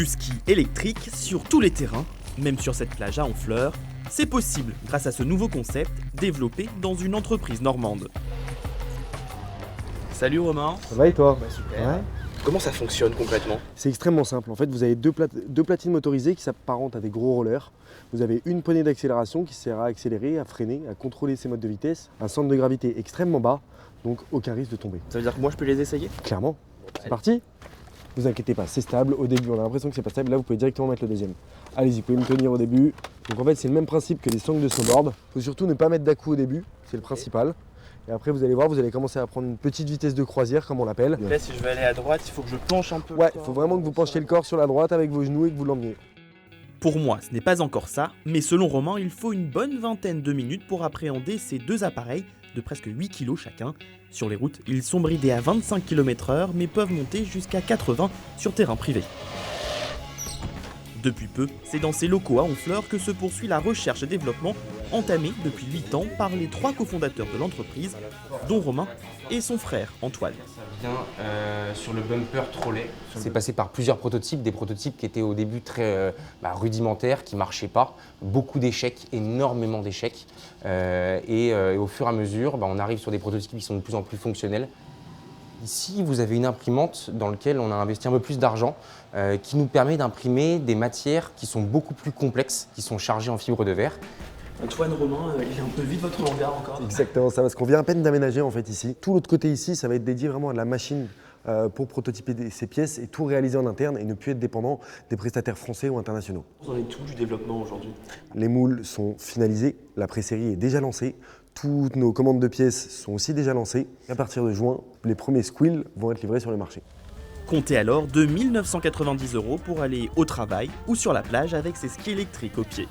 Du ski électrique sur tous les terrains, même sur cette plage à Honfleur, c'est possible grâce à ce nouveau concept développé dans une entreprise normande. Salut Romain. Ça va et toi? Super. Ouais. Comment ça fonctionne concrètement? C'est extrêmement simple. En fait, vous avez deux platines motorisées qui s'apparentent à des gros rollers. Vous avez une poignée d'accélération qui sert à accélérer, à freiner, à contrôler ses modes de vitesse. Un centre de gravité extrêmement bas, donc aucun risque de tomber. Ça veut dire que moi je peux les essayer? Clairement. C'est Allez. parti? Vous inquiétez pas, c'est stable. Au début, on a l'impression que c'est pas stable. Là, vous pouvez directement mettre le deuxième. Allez-y, vous pouvez me tenir au début. Donc en fait, c'est le même principe que les sangles de snowboard. Il faut surtout ne pas mettre d'à-coups au début, c'est le principal. Et après, vous allez voir, vous allez commencer à prendre une petite vitesse de croisière, comme on l'appelle. Là, si je veux aller à droite, il faut que je penche un peu. Ouais, il faut vraiment que vous penchiez le corps sur la droite avec vos genoux et que vous l'emmeniez. Pour moi, ce n'est pas encore ça, mais selon Romain, il faut une bonne vingtaine de minutes pour appréhender ces deux appareils de presque 8 kg chacun. Sur les routes, ils sont bridés à 25 km/h, mais peuvent monter jusqu'à 80 sur terrain privé. Depuis peu, c'est dans ces locaux à Honfleur que se poursuit la recherche et développement entamée depuis 8 ans par les 3 cofondateurs de l'entreprise, dont Romain et son frère Antoine. Ça vient sur le bumper trolley. C'est passé par plusieurs prototypes, des prototypes qui étaient au début très rudimentaires, qui ne marchaient pas, beaucoup d'échecs, énormément d'échecs. Et au fur et à mesure, on arrive sur des prototypes qui sont de plus en plus fonctionnels. Ici, vous avez une imprimante dans laquelle on a investi un peu plus d'argent, qui nous permet d'imprimer des matières qui sont beaucoup plus complexes, qui sont chargées en fibre de verre. Antoine, Romain, il est un peu vite votre regard encore. Exactement ça, parce qu'on vient à peine d'aménager en fait ici. Tout l'autre côté ici, ça va être dédié vraiment à de la machine pour prototyper ces pièces et tout réaliser en interne et ne plus être dépendant des prestataires français ou internationaux. Vous en êtes tout du développement aujourd'hui? Les moules sont finalisés, la presserie est déjà lancée, toutes nos commandes de pièces sont aussi déjà lancées. À partir de juin, les premiers squills vont être livrés sur le marché. Comptez alors 2 990 € pour aller au travail ou sur la plage avec ses skis électriques au pied.